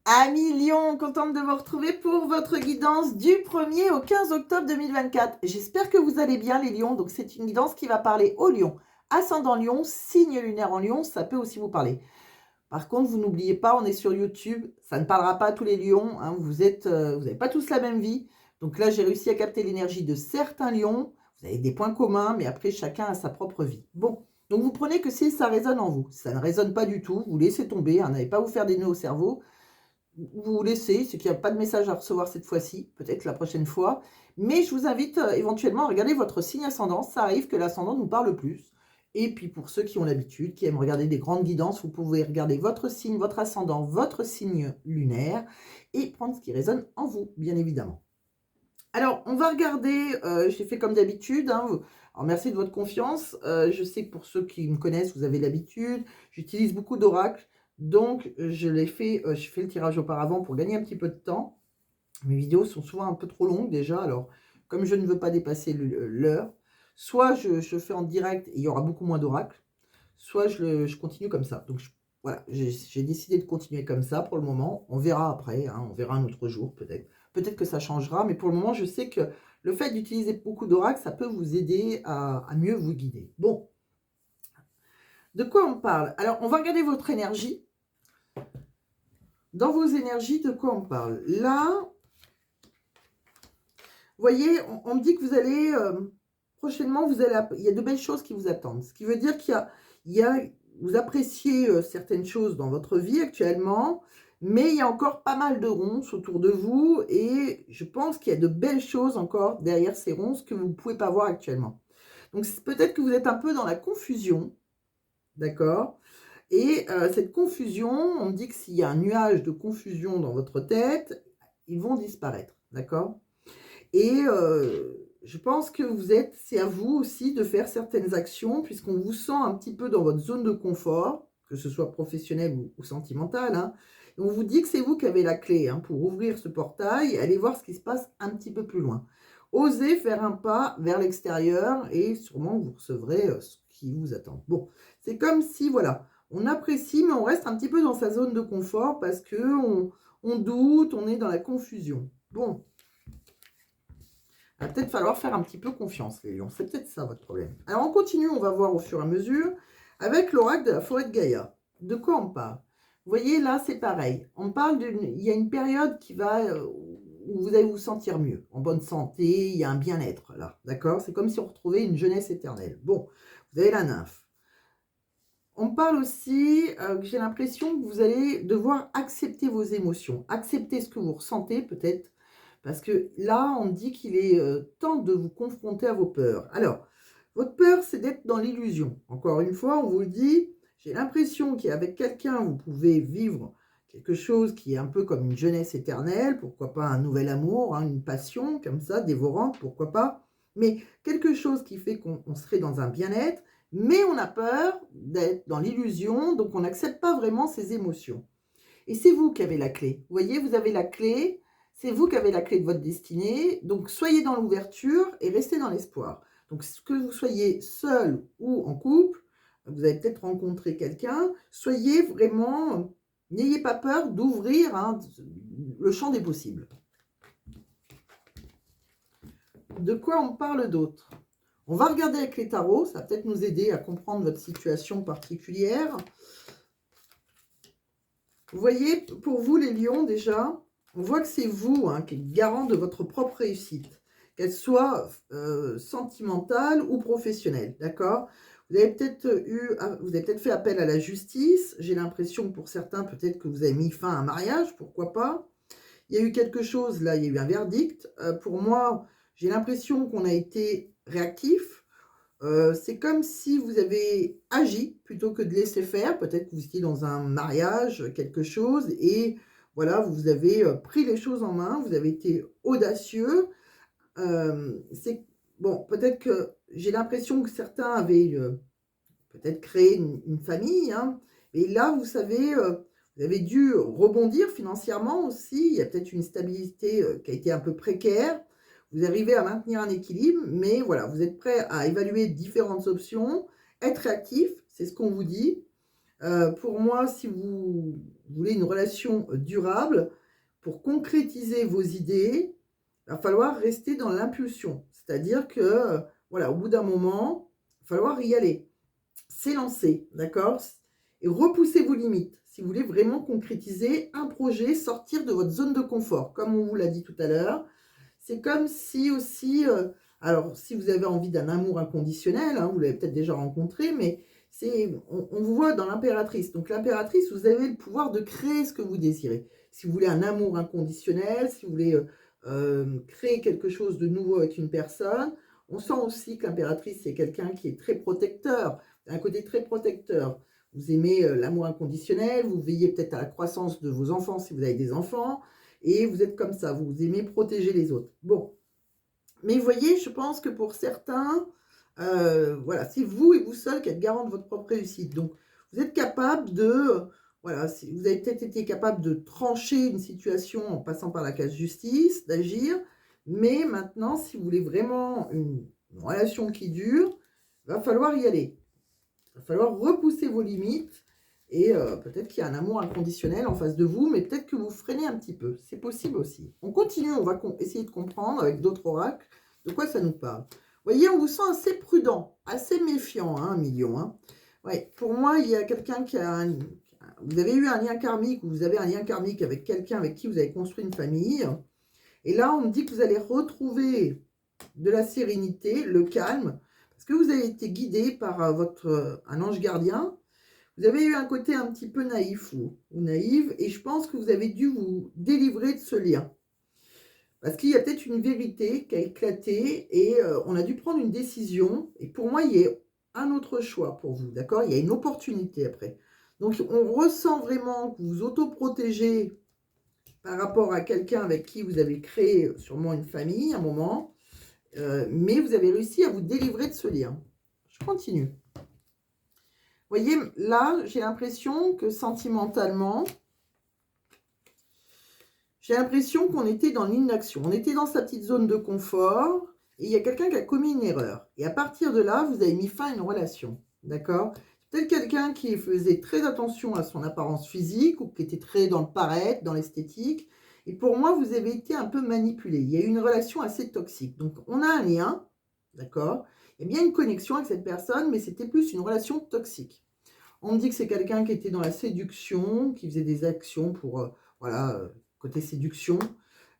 Amis Lion, contente de vous retrouver pour votre guidance du 1er au 15 octobre 2024. J'espère que vous allez bien les lions. Donc c'est une guidance qui va parler aux lions. Ascendant lion, signe lunaire en lion, ça peut aussi vous parler. Par contre, vous n'oubliez pas, on est sur YouTube. Ça ne parlera pas à tous les lions. Hein. Vous n'avez pas tous la même vie. Donc là, j'ai réussi à capter l'énergie de certains lions. Vous avez des points communs, mais après, chacun a sa propre vie. Bon, donc vous prenez que si ça résonne en vous. Si ça ne résonne pas du tout, vous laissez tomber. Hein, n'allez pas vous faire des nœuds au cerveau. Vous laissez, c'est qu'il n'y a pas de message à recevoir cette fois-ci, peut-être la prochaine fois. Mais je vous invite éventuellement à regarder votre signe ascendant. Ça arrive que l'ascendant nous parle plus. Et puis pour ceux qui ont l'habitude, qui aiment regarder des grandes guidances, vous pouvez regarder votre signe, votre ascendant, votre signe lunaire et prendre ce qui résonne en vous, bien évidemment. Alors, on va regarder, j'ai fait comme d'habitude. Hein, alors, merci de votre confiance. Je sais que pour ceux qui me connaissent, vous avez l'habitude. J'utilise beaucoup d'oracles. Donc, j'ai fait le tirage auparavant pour gagner un petit peu de temps. Mes vidéos sont souvent un peu trop longues déjà. Alors, comme je ne veux pas dépasser l'heure, soit je fais en direct et il y aura beaucoup moins d'oracles, soit je continue comme ça. Donc, voilà, j'ai décidé de continuer comme ça pour le moment. On verra après, hein, on verra un autre jour peut-être. Peut-être que ça changera, mais pour le moment, je sais que le fait d'utiliser beaucoup d'oracles, ça peut vous aider à mieux vous guider. Bon, de quoi on parle? Alors, on va regarder votre énergie. Dans vos énergies, de quoi on parle? Là, vous voyez, on me dit que vous allez, prochainement, il y a de belles choses qui vous attendent. Ce qui veut dire vous appréciez certaines choses dans votre vie actuellement, mais il y a encore pas mal de ronces autour de vous et je pense qu'il y a de belles choses encore derrière ces ronces que vous ne pouvez pas voir actuellement. Donc peut-être que vous êtes un peu dans la confusion, d'accord? Et cette confusion, on me dit que s'il y a un nuage de confusion dans votre tête, ils vont disparaître, d'accord? Et je pense que c'est à vous aussi de faire certaines actions, puisqu'on vous sent un petit peu dans votre zone de confort, que ce soit professionnel ou sentimental. Hein. Et on vous dit que c'est vous qui avez la clé hein, pour ouvrir ce portail et aller voir ce qui se passe un petit peu plus loin. Osez faire un pas vers l'extérieur et sûrement vous recevrez ce qui vous attend. Bon, c'est comme si, voilà, on apprécie, mais on reste un petit peu dans sa zone de confort parce qu'on doute, on est dans la confusion. Bon. Il va peut-être falloir faire un petit peu confiance, les lions. C'est peut-être ça votre problème. Alors, on continue, on va voir au fur et à mesure avec l'oracle de la forêt de Gaïa. De quoi on parle? Vous voyez, là, c'est pareil. On parle il y a une période où vous allez vous sentir mieux, en bonne santé, il y a un bien-être, là. D'accord? C'est comme si on retrouvait une jeunesse éternelle. Bon, vous avez la nymphe. On parle aussi que j'ai l'impression que vous allez devoir accepter vos émotions, accepter ce que vous ressentez peut-être, parce que là, on dit qu'il est temps de vous confronter à vos peurs. Alors, votre peur, c'est d'être dans l'illusion. Encore une fois, on vous le dit, j'ai l'impression qu'avec quelqu'un, vous pouvez vivre quelque chose qui est un peu comme une jeunesse éternelle, pourquoi pas un nouvel amour, hein, une passion comme ça, dévorante, pourquoi pas, mais quelque chose qui fait qu'on serait dans un bien-être, mais on a peur d'être dans l'illusion, donc on n'accepte pas vraiment ses émotions. Et c'est vous qui avez la clé. Vous voyez, vous avez la clé, c'est vous qui avez la clé de votre destinée. Donc, soyez dans l'ouverture et restez dans l'espoir. Donc, que vous soyez seul ou en couple, vous avez peut-être rencontré quelqu'un, soyez vraiment, n'ayez pas peur d'ouvrir hein, le champ des possibles. De quoi on parle d'autre? On va regarder avec les tarots, ça va peut-être nous aider à comprendre votre situation particulière. Vous voyez, pour vous les lions déjà, on voit que c'est vous hein, qui êtes garant de votre propre réussite, qu'elle soit sentimentale ou professionnelle, d'accord? Vous avez peut-être fait appel à la justice, j'ai l'impression que pour certains, peut-être que vous avez mis fin à un mariage, pourquoi pas? Il y a eu quelque chose, là, il y a eu un verdict. Pour moi, j'ai l'impression qu'on a été réactif. C'est comme si vous avez agi plutôt que de laisser faire. Peut-être que vous étiez dans un mariage, quelque chose, et voilà, vous avez pris les choses en main, vous avez été audacieux. C'est bon, peut-être que j'ai l'impression que certains avaient peut-être créé une famille, hein, et là, vous savez, vous avez dû rebondir financièrement aussi. Il y a peut-être une stabilité qui a été un peu précaire. Vous arrivez à maintenir un équilibre, mais voilà, vous êtes prêt à évaluer différentes options, être réactif, c'est ce qu'on vous dit. Pour moi, si vous vous voulez une relation durable, pour concrétiser vos idées, il va falloir rester dans l'impulsion. C'est-à-dire que, voilà, au bout d'un moment, il va falloir y aller, s'élancer, d'accord? Et repousser vos limites. Si vous voulez vraiment concrétiser un projet, sortir de votre zone de confort, comme on vous l'a dit tout à l'heure. C'est comme si aussi, alors si vous avez envie d'un amour inconditionnel, hein, vous l'avez peut-être déjà rencontré, mais on vous voit dans l'impératrice. Donc l'impératrice, vous avez le pouvoir de créer ce que vous désirez. Si vous voulez un amour inconditionnel, si vous voulez créer quelque chose de nouveau avec une personne, on sent aussi que l'impératrice, c'est quelqu'un qui est très protecteur, un côté très protecteur. Vous aimez l'amour inconditionnel, vous veillez peut-être à la croissance de vos enfants si vous avez des enfants, et vous êtes comme ça, vous aimez protéger les autres. Bon, mais vous voyez, je pense que pour certains, voilà, c'est vous et vous seul qui êtes garant de votre propre réussite. Donc, vous êtes capable de, voilà, vous avez peut-être été capable de trancher une situation en passant par la case justice, d'agir, mais maintenant, si vous voulez vraiment une relation qui dure, il va falloir y aller. Il va falloir repousser vos limites et peut-être qu'il y a un amour inconditionnel en face de vous, mais peut-être que vous freinez un petit peu. C'est possible aussi. On continue, on va essayer de comprendre avec d'autres oracles de quoi ça nous parle. Vous voyez, on vous sent assez prudent, assez méfiant, hein, 1 000 000. Hein. Ouais, pour moi, il y a quelqu'un qui a vous avez eu un lien karmique ou vous avez un lien karmique avec quelqu'un avec qui vous avez construit une famille. Et là, on me dit que vous allez retrouver de la sérénité, le calme, parce que vous avez été guidé par un ange gardien. Vous avez eu un côté un petit peu naïf ou naïve, et je pense que vous avez dû vous délivrer de ce lien. Parce qu'il y a peut-être une vérité qui a éclaté, et on a dû prendre une décision, et pour moi, il y a un autre choix pour vous, d'accord? Il y a une opportunité après. Donc, on ressent vraiment que vous vous autoprotégez par rapport à quelqu'un avec qui vous avez créé sûrement une famille, un moment, mais vous avez réussi à vous délivrer de ce lien. Je continue. Vous voyez, là, j'ai l'impression que sentimentalement, j'ai l'impression qu'on était dans l'inaction. On était dans sa petite zone de confort et il y a quelqu'un qui a commis une erreur. Et à partir de là, vous avez mis fin à une relation. D'accord? Peut-être quelqu'un qui faisait très attention à son apparence physique ou qui était très dans le paraître, dans l'esthétique. Et pour moi, vous avez été un peu manipulé. Il y a eu une relation assez toxique. Donc, on a un lien, d'accord? Il y a bien une connexion avec cette personne, mais c'était plus une relation toxique. On me dit que c'est quelqu'un qui était dans la séduction, qui faisait des actions pour, voilà, côté séduction.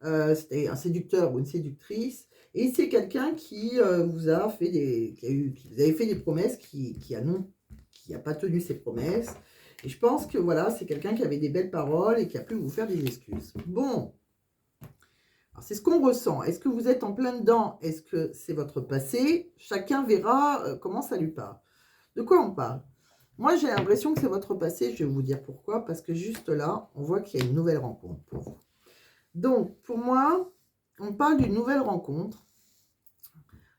C'était un séducteur ou une séductrice. Et c'est quelqu'un qui vous a fait qui vous avait fait des promesses, qui a pas tenu ses promesses. Et je pense que voilà, c'est quelqu'un qui avait des belles paroles et qui a pu vous faire des excuses. Bon, c'est ce qu'on ressent. Est-ce que vous êtes en plein dedans? Est-ce que c'est votre passé? Chacun verra comment ça lui parle. De quoi on parle? Moi, j'ai l'impression que c'est votre passé. Je vais vous dire pourquoi. Parce que juste là, on voit qu'il y a une nouvelle rencontre pour vous. Donc, pour moi, on parle d'une nouvelle rencontre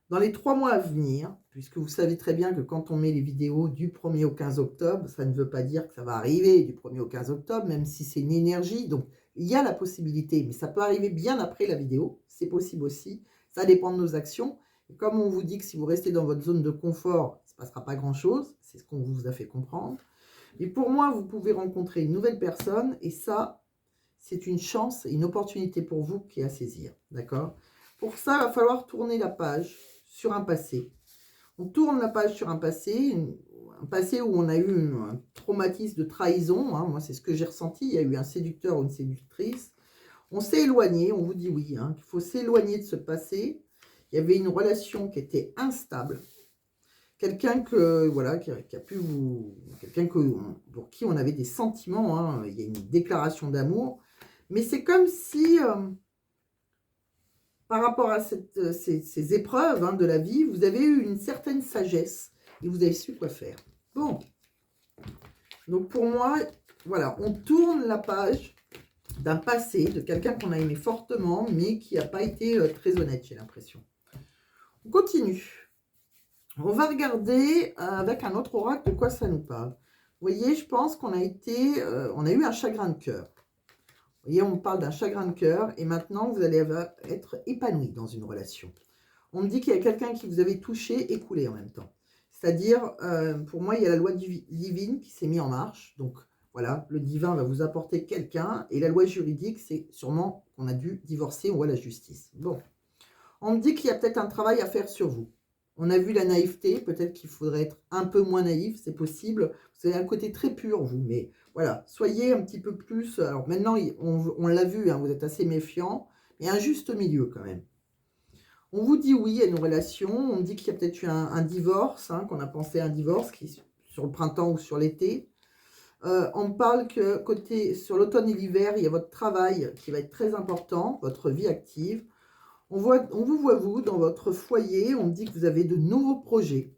dans les 3 mois à venir, puisque vous savez très bien que quand on met les vidéos du 1er au 15 octobre, ça ne veut pas dire que ça va arriver du 1er au 15 octobre, même si c'est une énergie. Donc, il y a la possibilité, mais ça peut arriver bien après la vidéo. C'est possible aussi. Ça dépend de nos actions. Et comme on vous dit que si vous restez dans votre zone de confort, il ne se passera pas grand-chose. C'est ce qu'on vous a fait comprendre. Et pour moi, vous pouvez rencontrer une nouvelle personne. Et ça, c'est une chance et une opportunité pour vous qui est à saisir. D'accord? Pour ça, il va falloir tourner la page sur un passé. On tourne la page sur un passé où on a eu un traumatisme de trahison. Hein. Moi, c'est ce que j'ai ressenti. Il y a eu un séducteur ou une séductrice. On s'est éloigné, on vous dit oui. Hein, il faut s'éloigner de ce passé. Il y avait une relation qui était instable. Quelqu'un que voilà, qui a pu vous, quelqu'un pour qui on avait des sentiments. Hein. Il y a une déclaration d'amour. Mais c'est comme si par rapport à ces épreuves hein, de la vie, vous avez eu une certaine sagesse et vous avez su quoi faire. Bon. Donc pour moi, voilà, on tourne la page d'un passé, de quelqu'un qu'on a aimé fortement, mais qui n'a pas été très honnête, j'ai l'impression. On continue. On va regarder avec un autre oracle de quoi ça nous parle. Vous voyez, je pense qu'on a eu un chagrin de cœur. Vous voyez, on parle d'un chagrin de cœur et maintenant, vous allez être épanoui dans une relation. On me dit qu'il y a quelqu'un qui vous avait touché et coulé en même temps. C'est-à-dire, pour moi, il y a la loi divine qui s'est mise en marche. Donc, voilà, le divin va vous apporter quelqu'un. Et la loi juridique, c'est sûrement qu'on a dû divorcer ou à la justice. Bon, on me dit qu'il y a peut-être un travail à faire sur vous. On a vu la naïveté, peut-être qu'il faudrait être un peu moins naïf, c'est possible. Vous avez un côté très pur, vous, mais voilà, soyez un petit peu plus... Alors maintenant, on l'a vu, hein, vous êtes assez méfiant, mais un juste milieu quand même. On vous dit oui à une relation, on me dit qu'il y a peut-être eu un divorce, hein, qu'on a pensé à un divorce qui, sur le printemps ou sur l'été. On me parle que sur l'automne et l'hiver, il y a votre travail qui va être très important, votre vie active. On vous voit, vous, dans votre foyer. On me dit que vous avez de nouveaux projets.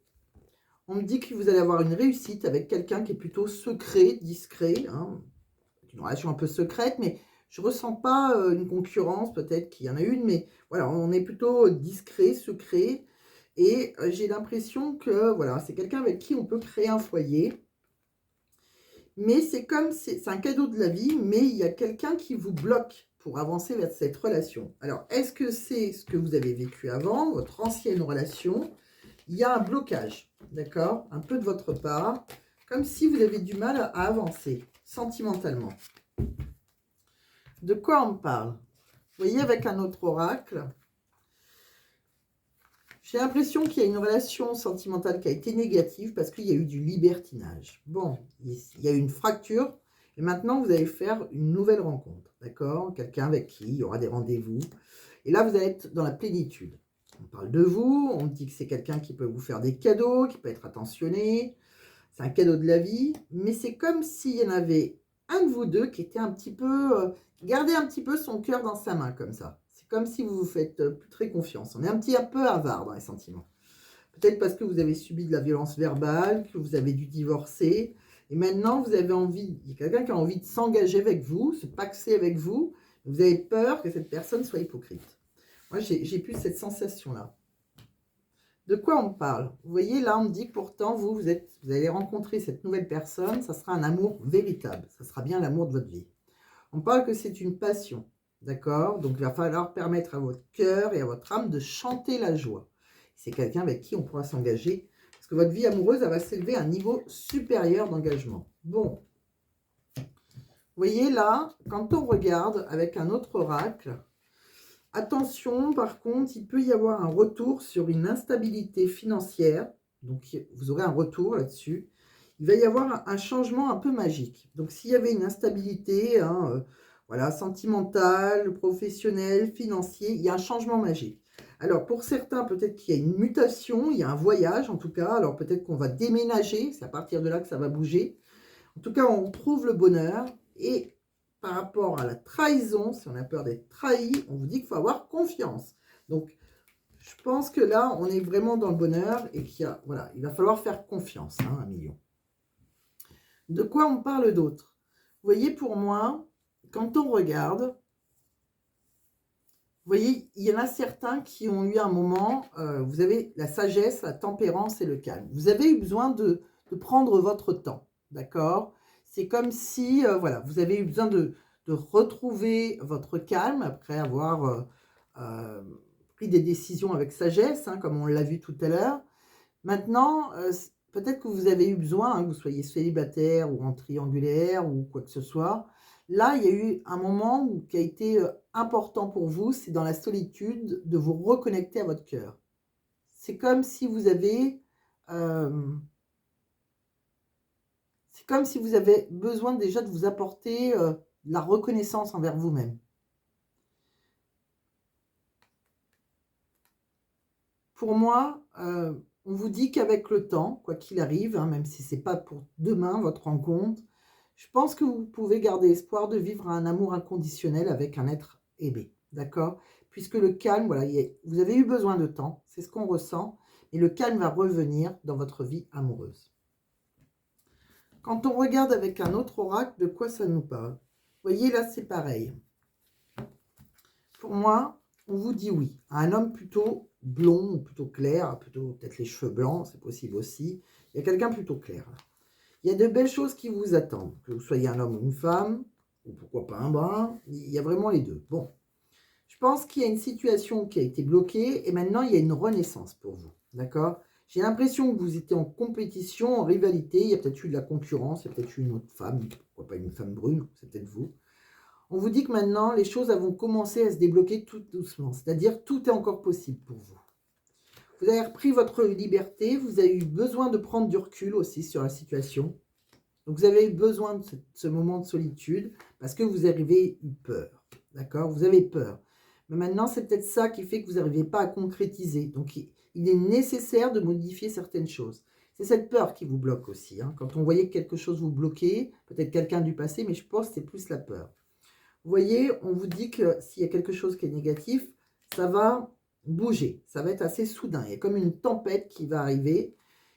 On me dit que vous allez avoir une réussite avec quelqu'un qui est plutôt secret, discret. Hein. Une relation un peu secrète, mais je ne ressens pas une concurrence. Peut-être qu'il y en a une, mais voilà, on est plutôt discret, secret. Et j'ai l'impression que voilà, c'est quelqu'un avec qui on peut créer un foyer. Mais c'est un cadeau de la vie, mais il y a quelqu'un qui vous bloque pour avancer vers cette relation. Alors, est-ce que c'est ce que vous avez vécu avant, votre ancienne relation? Il y a un blocage, d'accord? Un peu de votre part, comme si vous avez du mal à avancer sentimentalement. De quoi on me parle? Vous voyez, avec un autre oracle, j'ai l'impression qu'il y a une relation sentimentale qui a été négative parce qu'il y a eu du libertinage. Bon, il y a eu une fracture et maintenant vous allez faire une nouvelle rencontre, d'accord? Quelqu'un avec qui il y aura des rendez-vous. Et là, vous allez être dans la plénitude. On parle de vous, on dit que c'est quelqu'un qui peut vous faire des cadeaux, qui peut être attentionné. C'est un cadeau de la vie, mais c'est comme s'il y en avait un de vous deux qui était un petit peu... gardait un petit peu son cœur dans sa main, comme ça. C'est comme si vous vous faites plus très confiance. On est un peu avare dans les sentiments. Peut-être parce que vous avez subi de la violence verbale, que vous avez dû divorcer, et maintenant vous avez envie, il y a quelqu'un qui a envie de s'engager avec vous, se paxer avec vous, vous avez peur que cette personne soit hypocrite. Moi, j'ai plus cette sensation-là. De quoi on parle? Vous voyez, là, on me dit que pourtant, vous allez rencontrer cette nouvelle personne, ça sera un amour véritable, ça sera bien l'amour de votre vie. On parle que c'est une passion, d'accord? Donc, il va falloir permettre à votre cœur et à votre âme de chanter la joie. C'est quelqu'un avec qui on pourra s'engager, parce que votre vie amoureuse, elle va s'élever à un niveau supérieur d'engagement. Bon, vous voyez, là, quand on regarde avec un autre oracle, attention, par contre, il peut y avoir un retour sur une instabilité financière. Donc, vous aurez un retour là-dessus. Il va y avoir un changement un peu magique. Donc, s'il y avait une instabilité, hein, voilà, sentimentale, professionnelle, financière, il y a un changement magique. Alors, pour certains, peut-être qu'il y a une mutation, il y a un voyage en tout cas. Alors, peut-être qu'on va déménager. C'est à partir de là que ça va bouger. En tout cas, on trouve le bonheur. Et par rapport à la trahison, si on a peur d'être trahi, on vous dit qu'il faut avoir confiance. Donc, je pense que là, on est vraiment dans le bonheur et voilà, il va falloir faire confiance, hein, 1 million. De quoi on parle d'autre? Vous voyez, pour moi, quand on regarde, vous voyez, il y en a certains qui ont eu un moment, vous avez la sagesse, la tempérance et le calme. Vous avez eu besoin de prendre votre temps, d'accord? C'est comme si, voilà, vous avez eu besoin de retrouver votre calme après avoir pris des décisions avec sagesse, hein, comme on l'a vu tout à l'heure. Maintenant, peut-être que vous avez eu besoin, hein, que vous soyez célibataire ou en triangulaire ou quoi que ce soit. Là, il y a eu un moment qui a été important pour vous, c'est dans la solitude de vous reconnecter à votre cœur. C'est comme si vous avez... c'est comme si vous avez besoin déjà de vous apporter de la reconnaissance envers vous-même. Pour moi, on vous dit qu'avec le temps, quoi qu'il arrive, hein, même si ce n'est pas pour demain votre rencontre, je pense que vous pouvez garder espoir de vivre un amour inconditionnel avec un être aimé, d'accord? Puisque le calme, voilà, vous avez eu besoin de temps, c'est ce qu'on ressent, et le calme va revenir dans votre vie amoureuse. Quand on regarde avec un autre oracle, de quoi ça nous parle? Vous voyez, là, c'est pareil. Pour moi, on vous dit oui à un homme plutôt blond, ou plutôt clair, plutôt peut-être les cheveux blancs, c'est possible aussi. Il y a quelqu'un plutôt clair, là. Il y a de belles choses qui vous attendent, que vous soyez un homme ou une femme, ou pourquoi pas un brun, il y a vraiment les deux. Bon, je pense qu'il y a une situation qui a été bloquée, et maintenant il y a une renaissance pour vous, d'accord? J'ai l'impression que vous étiez en compétition, en rivalité. Il y a peut-être eu de la concurrence, il y a peut-être eu une autre femme, pourquoi pas une femme brune, c'est peut-être vous. On vous dit que maintenant, les choses vont commencer à se débloquer tout doucement. C'est-à-dire, tout est encore possible pour vous. Vous avez repris votre liberté, vous avez eu besoin de prendre du recul aussi sur la situation. Donc, vous avez eu besoin de ce moment de solitude parce que vous avez eu peur. D'accord? Vous avez peur. Mais maintenant, c'est peut-être ça qui fait que vous n'arrivez pas à concrétiser. Donc, il est nécessaire de modifier certaines choses. C'est cette peur qui vous bloque aussi. Hein. Quand on voyait que quelque chose vous bloquait, peut-être quelqu'un du passé, mais je pense que c'est plus la peur. Vous voyez, on vous dit que s'il y a quelque chose qui est négatif, ça va bouger. Ça va être assez soudain. Il y a comme une tempête qui va arriver.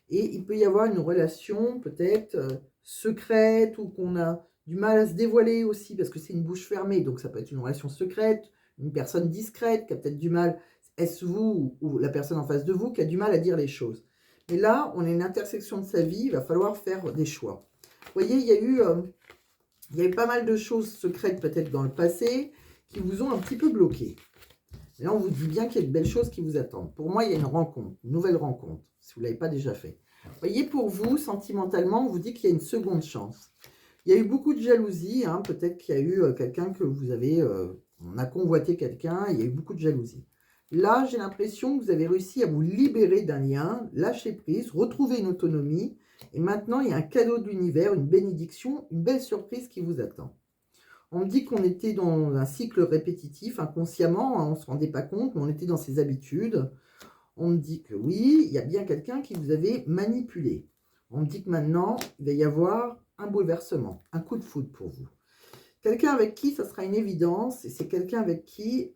Et il peut y avoir une relation peut-être secrète ou qu'on a du mal à se dévoiler aussi parce que c'est une bouche fermée. Donc ça peut être une relation secrète, une personne discrète qui a peut-être du mal. Est-ce vous ou la personne en face de vous qui a du mal à dire les choses? Mais là, on a une intersection de sa vie. Il va falloir faire des choix. Vous voyez, il y a eu pas mal de choses secrètes peut-être dans le passé qui vous ont un petit peu bloqué. Et là, on vous dit bien qu'il y a de belles choses qui vous attendent. Pour moi, il y a une rencontre, une nouvelle rencontre, si vous ne l'avez pas déjà fait. Vous voyez, pour vous, sentimentalement, on vous dit qu'il y a une seconde chance. Il y a eu beaucoup de jalousie, hein, peut-être qu'il y a eu quelqu'un que vous avez... on a convoité quelqu'un, il y a eu beaucoup de jalousie. Là, j'ai l'impression que vous avez réussi à vous libérer d'un lien, lâcher prise, retrouver une autonomie. Et maintenant, il y a un cadeau de l'univers, une bénédiction, une belle surprise qui vous attend. On me dit qu'on était dans un cycle répétitif, inconsciemment, hein, on ne se rendait pas compte, mais on était dans ses habitudes. On me dit que oui, il y a bien quelqu'un qui vous avait manipulé. On me dit que maintenant, il va y avoir un bouleversement, un coup de foudre pour vous. Quelqu'un avec qui ça sera une évidence, et c'est quelqu'un avec qui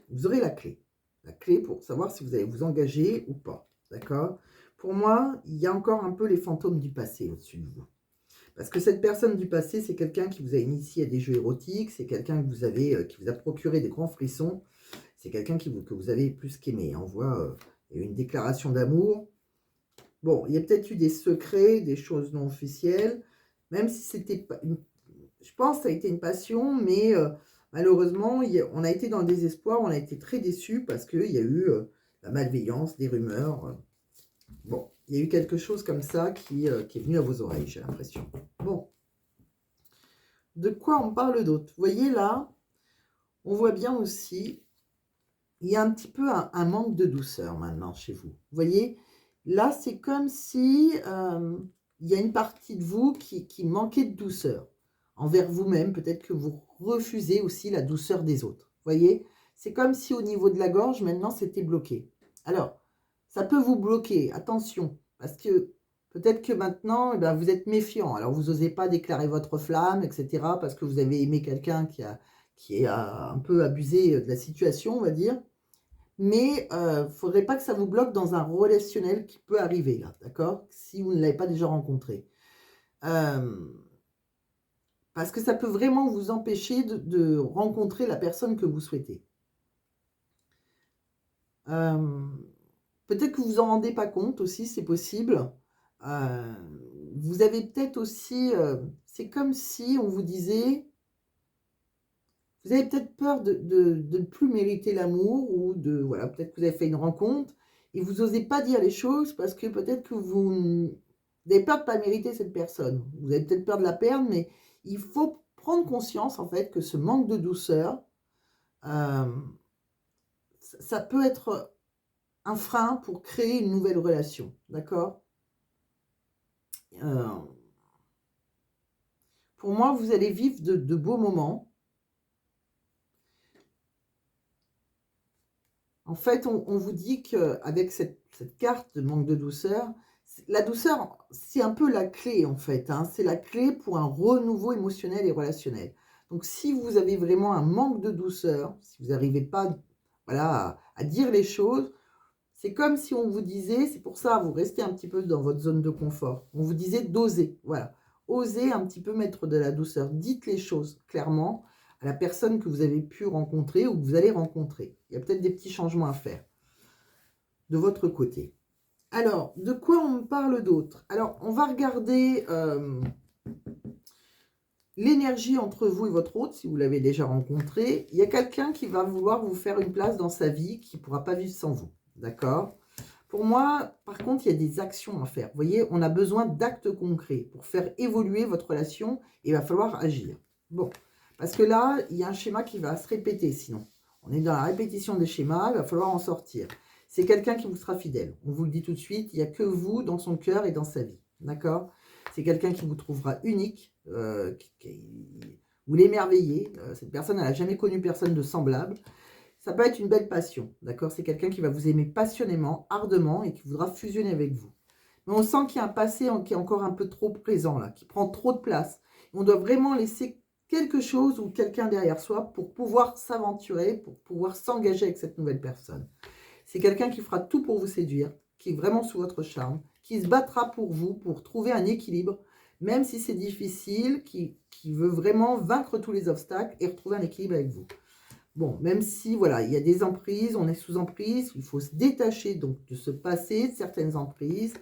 vous aurez la clé. La clé pour savoir si vous allez vous engager ou pas. D'accord? Pour moi, il y a encore un peu les fantômes du passé au-dessus de vous. Parce que cette personne du passé, c'est quelqu'un qui vous a initié à des jeux érotiques, c'est quelqu'un que qui vous a procuré des grands frissons, c'est quelqu'un que vous avez plus qu'aimé. On voit une déclaration d'amour. Bon, il y a peut-être eu des secrets, des choses non officielles, même si c'était pas je pense que ça a été une passion, mais malheureusement, on a été dans le désespoir, on a été très déçus parce qu'il y a eu la malveillance, des rumeurs. Bon, il y a eu quelque chose comme ça qui est venu à vos oreilles, j'ai l'impression. Bon. De quoi on parle d'autre? Vous voyez là, on voit bien aussi, il y a un petit peu un manque de douceur maintenant chez vous. Vous voyez, là, c'est comme si il y a une partie de vous qui manquait de douceur envers vous-même. Peut-être que vous refusez aussi la douceur des autres. Vous voyez, c'est comme si au niveau de la gorge, maintenant, c'était bloqué. Alors, ça peut vous bloquer, attention, parce que peut-être que maintenant, eh bien, vous êtes méfiant. Alors, vous n'osez pas déclarer votre flamme, etc., parce que vous avez aimé quelqu'un qui a un peu abusé de la situation, on va dire. Mais il ne faudrait pas que ça vous bloque dans un relationnel qui peut arriver, là, d'accord? Si vous ne l'avez pas déjà rencontré. Parce que ça peut vraiment vous empêcher de rencontrer la personne que vous souhaitez. Peut-être que vous vous en rendez pas compte aussi, c'est possible. Vous avez peut-être aussi... c'est comme si on vous disait... Vous avez peut-être peur de ne plus mériter l'amour ou de... Voilà, peut-être que vous avez fait une rencontre et vous n'osez pas dire les choses parce que peut-être que vous avez peur de ne pas mériter cette personne. Vous avez peut-être peur de la perdre, mais il faut prendre conscience en fait que ce manque de douceur, ça peut être un frein pour créer une nouvelle relation, d'accord? Pour moi, vous allez vivre de beaux moments. En fait, on vous dit qu'avec cette carte de manque de douceur, la douceur, c'est un peu la clé en fait. Hein, c'est la clé pour un renouveau émotionnel et relationnel. Donc, si vous avez vraiment un manque de douceur, si vous n'arrivez pas voilà, à dire les choses, c'est comme si on vous disait, c'est pour ça, vous restez un petit peu dans votre zone de confort. On vous disait d'oser, voilà. Osez un petit peu mettre de la douceur. Dites les choses clairement à la personne que vous avez pu rencontrer ou que vous allez rencontrer. Il y a peut-être des petits changements à faire de votre côté. Alors, de quoi on parle d'autre? Alors, on va regarder l'énergie entre vous et votre hôte, si vous l'avez déjà rencontré. Il y a quelqu'un qui va vouloir vous faire une place dans sa vie, qui ne pourra pas vivre sans vous. D'accord? Pour moi, par contre, il y a des actions à faire. Vous voyez, on a besoin d'actes concrets pour faire évoluer votre relation et il va falloir agir. Bon, parce que là, il y a un schéma qui va se répéter sinon. On est dans la répétition des schémas, il va falloir en sortir. C'est quelqu'un qui vous sera fidèle. On vous le dit tout de suite, il n'y a que vous dans son cœur et dans sa vie. D'accord? C'est quelqu'un qui vous trouvera unique, vous l'émerveillez. Cette personne, elle n'a jamais connu personne de semblable. Ça peut être une belle passion, d'accord? C'est quelqu'un qui va vous aimer passionnément, ardemment et qui voudra fusionner avec vous. Mais on sent qu'il y a un passé qui est encore un peu trop présent, là, qui prend trop de place. On doit vraiment laisser quelque chose ou quelqu'un derrière soi pour pouvoir s'aventurer, pour pouvoir s'engager avec cette nouvelle personne. C'est quelqu'un qui fera tout pour vous séduire, qui est vraiment sous votre charme, qui se battra pour vous, pour trouver un équilibre, même si c'est difficile, qui veut vraiment vaincre tous les obstacles et retrouver un équilibre avec vous. Bon, même si, voilà, il y a des emprises, on est sous emprise, il faut se détacher donc de ce passé, de certaines emprises.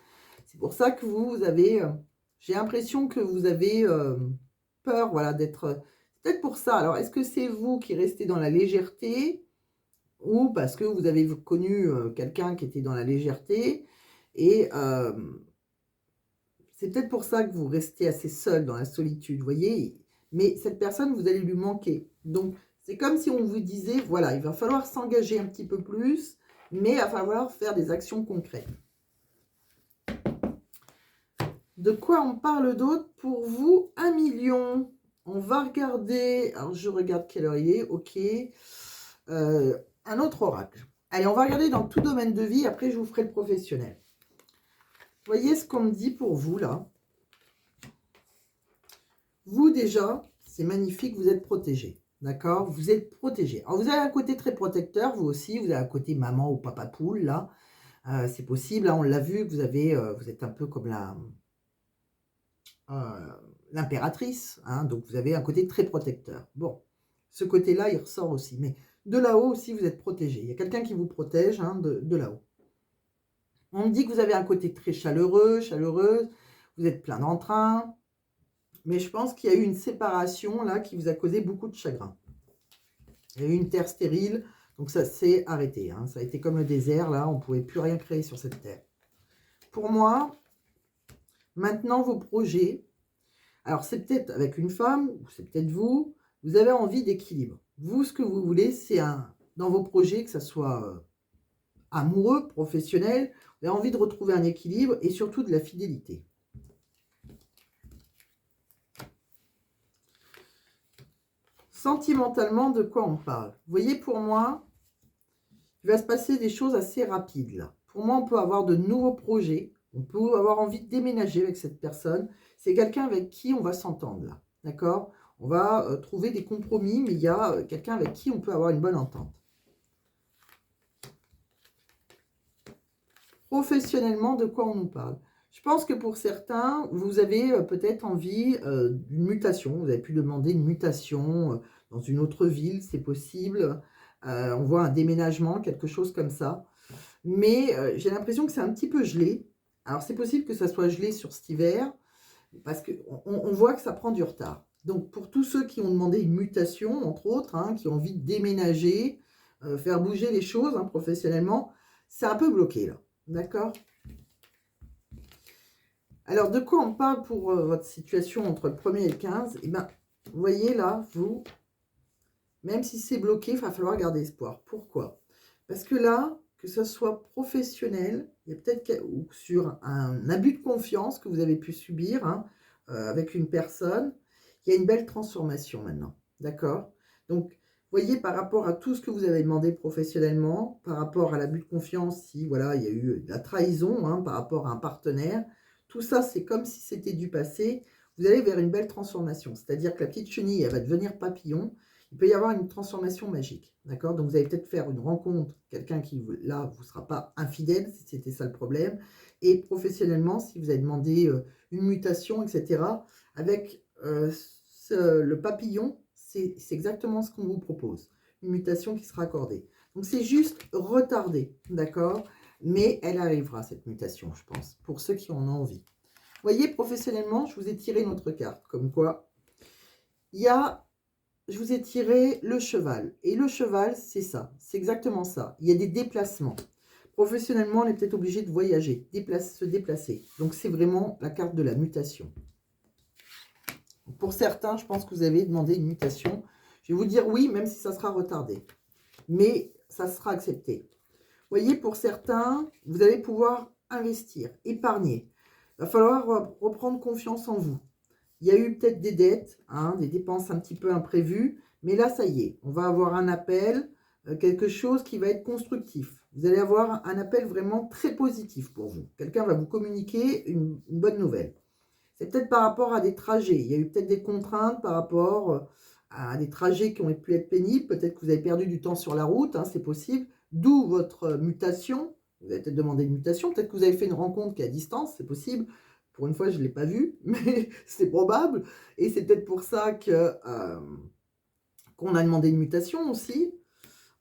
C'est pour ça que vous avez, j'ai l'impression que vous avez peur, voilà, d'être, peut-être pour ça. Alors, est-ce que c'est vous qui restez dans la légèreté ou parce que vous avez connu quelqu'un qui était dans la légèreté et c'est peut-être pour ça que vous restez assez seul dans la solitude, vous voyez. Mais cette personne, vous allez lui manquer. Donc, c'est comme si on vous disait, voilà, il va falloir s'engager un petit peu plus, mais il va falloir faire des actions concrètes. De quoi on parle d'autre pour vous? 1 million. On va regarder, alors je regarde quelle heure il est, ok. Un autre oracle. Allez, on va regarder dans tout domaine de vie, après je vous ferai le professionnel. Voyez ce qu'on me dit pour vous, là. Vous, déjà, c'est magnifique, vous êtes protégé. D'accord? Vous êtes protégé. Alors, vous avez un côté très protecteur, vous aussi. Vous avez un côté maman ou papa poule, là. C'est possible, là, on l'a vu, que vous avez, vous êtes un peu comme l'impératrice. Hein, donc, vous avez un côté très protecteur. Bon, ce côté-là, il ressort aussi. Mais de là-haut aussi, vous êtes protégé. Il y a quelqu'un qui vous protège hein, de là-haut. On me dit que vous avez un côté très chaleureux, chaleureuse. Vous êtes plein d'entrain. Mais je pense qu'il y a eu une séparation là qui vous a causé beaucoup de chagrin. Il y a eu une terre stérile, donc ça s'est arrêté. Hein. Ça a été comme le désert, là, on ne pouvait plus rien créer sur cette terre. Pour moi, maintenant vos projets, alors c'est peut-être avec une femme, ou c'est peut-être vous, vous avez envie d'équilibre. Vous, ce que vous voulez, c'est dans vos projets, que ce soit amoureux, professionnel, vous avez envie de retrouver un équilibre et surtout de la fidélité. Sentimentalement, de quoi on parle? Vous voyez, pour moi, il va se passer des choses assez rapides là. Pour moi, on peut avoir de nouveaux projets. On peut avoir envie de déménager avec cette personne. C'est quelqu'un avec qui on va s'entendre là. D'accord? On va trouver des compromis, mais il y a quelqu'un avec qui on peut avoir une bonne entente. Professionnellement, de quoi on nous parle? Je pense que pour certains, vous avez peut-être envie d'une mutation. Vous avez pu demander une mutation dans une autre ville, c'est possible. On voit un déménagement, quelque chose comme ça. Mais j'ai l'impression que c'est un petit peu gelé. Alors, c'est possible que ça soit gelé sur cet hiver, parce qu'on voit que ça prend du retard. Donc, pour tous ceux qui ont demandé une mutation, entre autres, hein, qui ont envie de déménager, faire bouger les choses hein, professionnellement, c'est un peu bloqué là. D'accord? Alors, de quoi on parle pour votre situation entre le 1er et le 15? Eh bien, vous voyez là, vous, même si c'est bloqué, il va falloir garder espoir. Pourquoi? Parce que là, que ce soit professionnel, il y a peut-être ou sur un abus de confiance que vous avez pu subir hein, avec une personne, il y a une belle transformation maintenant. D'accord? Donc, voyez, par rapport à tout ce que vous avez demandé professionnellement, par rapport à l'abus de confiance, si voilà, il y a eu de la trahison hein, par rapport à un partenaire, tout ça, c'est comme si c'était du passé. Vous allez vers une belle transformation. C'est-à-dire que la petite chenille, elle va devenir papillon. Il peut y avoir une transformation magique. D'accord? Donc, vous allez peut-être faire une rencontre, quelqu'un qui, là, vous ne sera pas infidèle, si c'était ça le problème. Et professionnellement, si vous avez demandé une mutation, etc., avec le papillon, c'est exactement ce qu'on vous propose. Une mutation qui sera accordée. Donc, c'est juste retardé. D'accord? Mais elle arrivera, cette mutation, je pense, pour ceux qui en ont envie. Vous voyez, professionnellement, je vous ai tiré une autre carte, comme quoi, je vous ai tiré le cheval. Et le cheval, c'est ça, c'est exactement ça. Il y a des déplacements. Professionnellement, on est peut-être obligé de voyager, se déplacer. Donc, c'est vraiment la carte de la mutation. Pour certains, je pense que vous avez demandé une mutation. Je vais vous dire oui, même si ça sera retardé. Mais ça sera accepté. Vous voyez, pour certains, vous allez pouvoir investir, épargner. Il va falloir reprendre confiance en vous. Il y a eu peut-être des dettes, hein, des dépenses un petit peu imprévues. Mais là, ça y est, on va avoir un appel, quelque chose qui va être constructif. Vous allez avoir un appel vraiment très positif pour vous. Quelqu'un va vous communiquer une bonne nouvelle. C'est peut-être par rapport à des trajets. Il y a eu peut-être des contraintes par rapport à des trajets qui ont pu être pénibles. Peut-être que vous avez perdu du temps sur la route, hein, c'est possible. D'où votre mutation. Vous avez peut-être demandé une mutation. Peut-être que vous avez fait une rencontre qui est à distance, c'est possible. Pour une fois, je ne l'ai pas vu, mais c'est probable. Et c'est peut-être pour ça que qu'on a demandé une mutation aussi.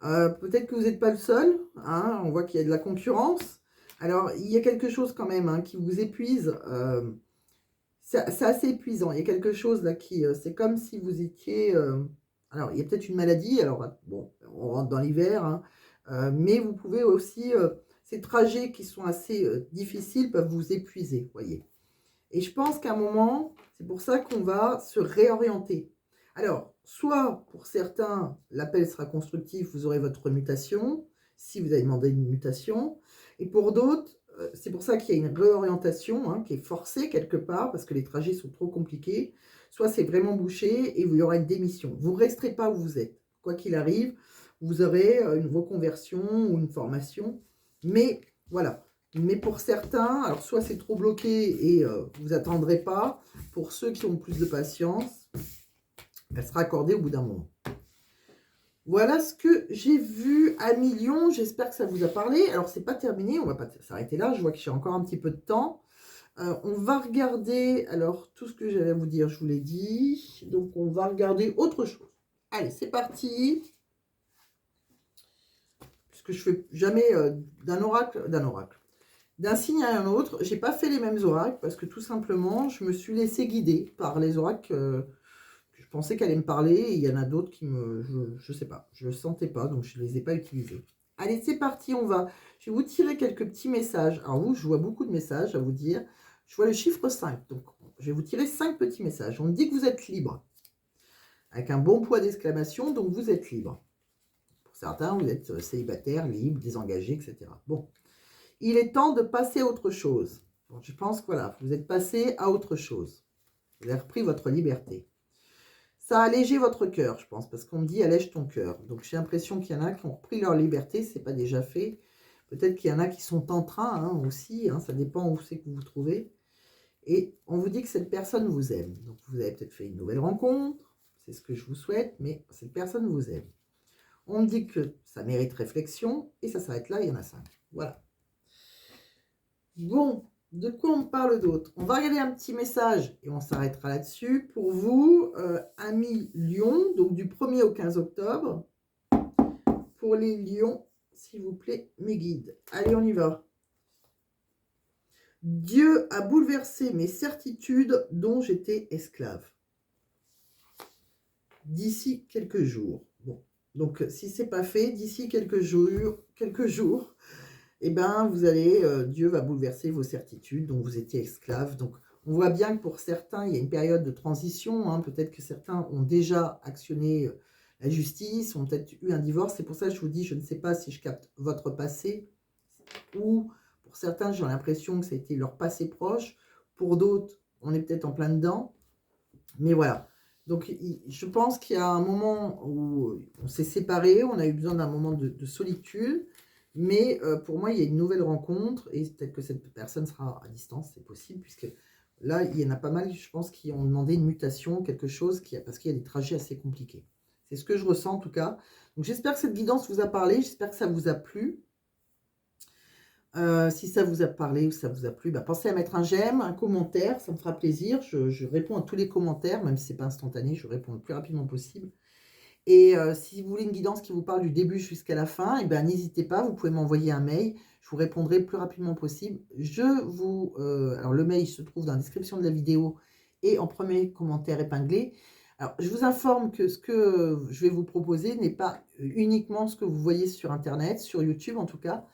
Peut-être que vous n'êtes pas le seul. Hein, on voit qu'il y a de la concurrence. Alors, il y a quelque chose quand même hein, qui vous épuise. C'est assez épuisant. Il y a quelque chose là qui... c'est comme si vous étiez... alors, il y a peut-être une maladie. Alors, bon, on rentre dans l'hiver. Hein, mais vous pouvez aussi... ces trajets qui sont assez difficiles peuvent vous épuiser, voyez. Et je pense qu'à un moment, c'est pour ça qu'on va se réorienter. Alors, soit pour certains, l'appel sera constructif, vous aurez votre mutation, si vous avez demandé une mutation. Et pour d'autres, c'est pour ça qu'il y a une réorientation hein, qui est forcée quelque part, parce que les trajets sont trop compliqués. Soit c'est vraiment bouché et il y aura une démission. Vous ne resterez pas où vous êtes. Quoi qu'il arrive, vous aurez une reconversion ou une formation. Mais voilà. Mais pour certains, alors soit c'est trop bloqué et vous attendrez pas. Pour ceux qui ont plus de patience, elle sera accordée au bout d'un moment. Voilà ce que j'ai vu à Million. J'espère que ça vous a parlé. Alors, c'est pas terminé. On va pas s'arrêter là. Je vois que j'ai encore un petit peu de temps. On va regarder... Alors, tout ce que j'allais vous dire, je vous l'ai dit. Donc, on va regarder autre chose. Allez, c'est parti. Puisque je fais jamais d'un oracle... D'un signe à un autre. J'ai pas fait les mêmes oracles parce que tout simplement, je me suis laissé guider par les oracles... Je pensais qu'elle allait me parler et il y en a d'autres qui me... Je sais pas, je ne sentais pas, donc je ne les ai pas utilisés. Allez, c'est parti, on va... Je vais vous tirer quelques petits messages. Alors vous, je vois beaucoup de messages à vous dire. Je vois le chiffre 5, donc je vais vous tirer 5 petits messages. On me dit que vous êtes libre. Avec un bon poids d'exclamation, donc vous êtes libre. Pour certains, vous êtes célibataire, libre, désengagé, etc. Bon, il est temps de passer à autre chose. Donc, je pense que voilà, vous êtes passé à autre chose. Vous avez repris votre liberté. Ça a allégé votre cœur, je pense, parce qu'on me dit allège ton cœur. Donc j'ai l'impression qu'il y en a qui ont repris leur liberté, ce n'est pas déjà fait. Peut-être qu'il y en a qui sont en train hein, aussi, hein, ça dépend où c'est que vous vous trouvez. Et on vous dit que cette personne vous aime. Donc vous avez peut-être fait une nouvelle rencontre, c'est ce que je vous souhaite, mais cette personne vous aime. On me dit que ça mérite réflexion, et ça s'arrête là, il y en a 5. Voilà. Bon. De quoi on parle d'autre? On va regarder un petit message et on s'arrêtera là-dessus. Pour vous, amis Lion, donc du 1er au 15 octobre. Pour les lions, s'il vous plaît, mes guides. Allez, on y va. Dieu a bouleversé mes certitudes dont j'étais esclave. D'ici quelques jours. Bon, donc si ce n'est pas fait, d'ici quelques jours, eh bien, vous allez, Dieu va bouleverser vos certitudes, dont vous étiez esclave. Donc, on voit bien que pour certains, il y a une période de transition. Hein, peut-être que certains ont déjà actionné la justice, ont peut-être eu un divorce. C'est pour ça que je vous dis, je ne sais pas si je capte votre passé. Ou pour certains, j'ai l'impression que c'était leur passé proche. Pour d'autres, on est peut-être en plein dedans. Mais voilà. Donc, je pense qu'il y a un moment où on s'est séparés, on a eu besoin d'un moment de solitude. Mais pour moi, il y a une nouvelle rencontre et peut-être que cette personne sera à distance, c'est possible, puisque là, il y en a pas mal, je pense, qui ont demandé une mutation, quelque chose, parce qu'il y a des trajets assez compliqués. C'est ce que je ressens en tout cas. Donc j'espère que cette guidance vous a parlé, j'espère que ça vous a plu. Si ça vous a parlé ou ça vous a plu, bah, pensez à mettre un j'aime, un commentaire, ça me fera plaisir. Je réponds à tous les commentaires, même si ce n'est pas instantané, je réponds le plus rapidement possible. Et si vous voulez une guidance qui vous parle du début jusqu'à la fin, eh ben, n'hésitez pas, vous pouvez m'envoyer un mail. Je vous répondrai le plus rapidement possible. Alors, le mail se trouve dans la description de la vidéo et en premier commentaire épinglé. Alors, je vous informe que ce que je vais vous proposer n'est pas uniquement ce que vous voyez sur Internet, sur YouTube en tout cas,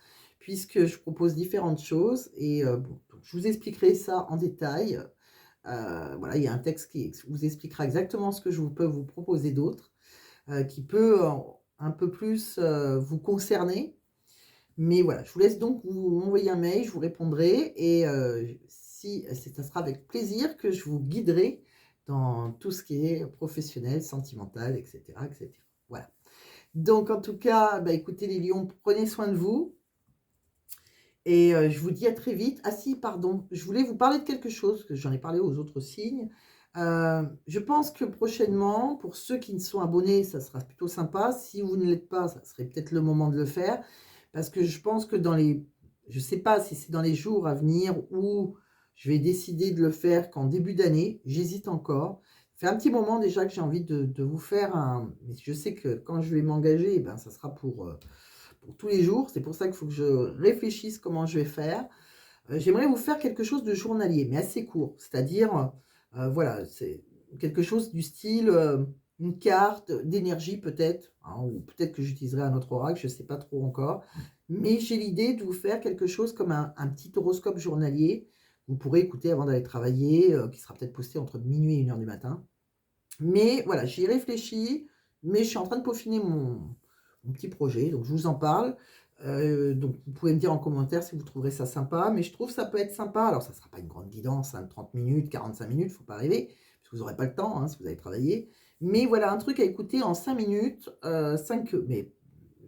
puisque je propose différentes choses et bon, donc je vous expliquerai ça en détail. Voilà, il y a un texte qui vous expliquera exactement ce que je peux vous proposer d'autre, qui peut, un peu plus, vous concerner. Mais voilà, je vous laisse donc vous m'envoyer un mail, je vous répondrai et si ça sera avec plaisir que je vous guiderai dans tout ce qui est professionnel, sentimental et cetera et cetera. Voilà. Donc en tout cas, bah, écoutez les lions, prenez soin de vous et je vous dis à très vite. Ah si, pardon, je voulais vous parler de quelque chose, que j'en ai parlé aux autres signes. Je pense que prochainement, pour ceux qui ne sont abonnés, ça sera plutôt sympa. Si vous ne l'êtes pas, ça serait peut-être le moment de le faire. Parce que je pense que je ne sais pas si c'est dans les jours à venir ou je vais décider de le faire qu'en début d'année. J'hésite encore. Ça fait un petit moment déjà que j'ai envie de vous faire un. Mais je sais que quand je vais m'engager, eh ben, ça sera pour tous les jours. C'est pour ça qu'il faut que je réfléchisse comment je vais faire. J'aimerais vous faire quelque chose de journalier, mais assez court. C'est-à-dire, voilà, c'est quelque chose du style, une carte d'énergie peut-être, hein, ou peut-être que j'utiliserai un autre oracle, je ne sais pas trop encore. Mais j'ai l'idée de vous faire quelque chose comme un petit horoscope journalier. Vous pourrez écouter avant d'aller travailler, qui sera peut-être posté entre minuit et 1 heure du matin. Mais voilà, j'y réfléchis, mais je suis en train de peaufiner mon petit projet, donc je vous en parle. Donc vous pouvez me dire en commentaire si vous trouverez ça sympa, mais je trouve que ça peut être sympa. Alors ça ne sera pas une grande guidance, hein, 30 minutes, 45 minutes, il ne faut pas rêver, parce que vous n'aurez pas le temps, hein, si vous avez travaillé. Mais voilà, un truc à écouter en 5 minutes, 5, mais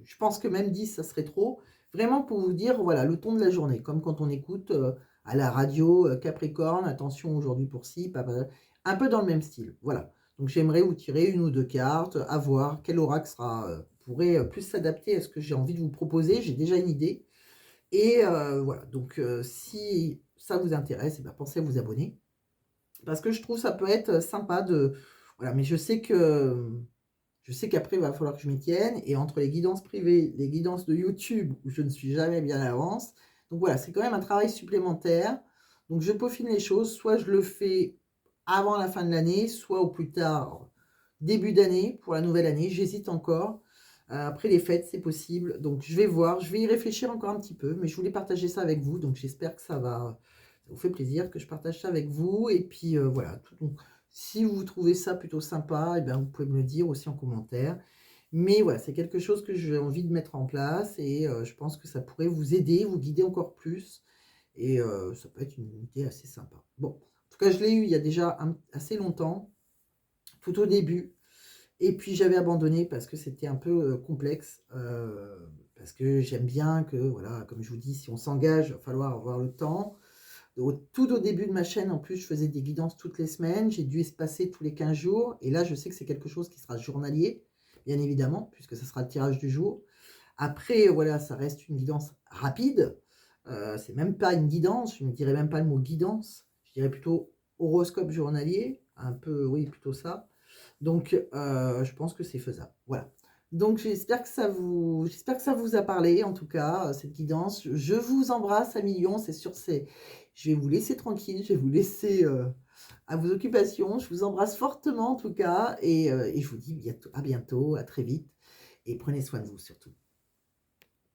je pense que même 10, ça serait trop. Vraiment pour vous dire, voilà, le ton de la journée, comme quand on écoute à la radio Capricorne, attention aujourd'hui pour ci, un peu dans le même style. Voilà. Donc j'aimerais vous tirer une ou deux cartes, à voir quel oracle pourrait plus s'adapter à ce que j'ai envie de vous proposer. J'ai déjà une idée. Et voilà, donc si ça vous intéresse, eh ben, pensez à vous abonner. Parce que je trouve ça peut être sympa de. Voilà, mais je sais qu'après, il va falloir que je m'y tienne. Et entre les guidances privées, les guidances de YouTube, où je ne suis jamais bien à l'avance. Donc voilà, c'est quand même un travail supplémentaire. Donc je peaufine les choses. Soit je le fais avant la fin de l'année, soit au plus tard début d'année pour la nouvelle année. J'hésite encore. Après les fêtes, c'est possible. Donc je vais voir, je vais y réfléchir encore un petit peu. Mais je voulais partager ça avec vous. Donc j'espère que ça vous fait plaisir que je partage ça avec vous. Et puis voilà. Donc, si vous trouvez ça plutôt sympa, eh bien, vous pouvez me le dire aussi en commentaire. Mais voilà, c'est quelque chose que j'ai envie de mettre en place et je pense que ça pourrait vous aider, vous guider encore plus. Et ça peut être une idée assez sympa. Bon, en tout cas, je l'ai eu il y a déjà assez longtemps, tout au début. Et puis j'avais abandonné parce que c'était un peu complexe. Parce que j'aime bien que, voilà, comme je vous dis, si on s'engage, il va falloir avoir le temps. Tout au début de ma chaîne, en plus, je faisais des guidances toutes les semaines. J'ai dû espacer tous les 15 jours. Et là, je sais que c'est quelque chose qui sera journalier, bien évidemment, puisque ça sera le tirage du jour. Après, voilà, ça reste une guidance rapide. C'est même pas une guidance, je ne dirais même pas le mot guidance. Je dirais plutôt horoscope journalier. Un peu, oui, plutôt ça. Donc, je pense que c'est faisable. Voilà. Donc, j'espère que ça vous a parlé, en tout cas, cette guidance. Je vous embrasse à millions, c'est sûr, je vais vous laisser tranquille, je vais vous laisser à vos occupations. Je vous embrasse fortement, en tout cas, et je vous dis à bientôt, à très vite, et prenez soin de vous surtout.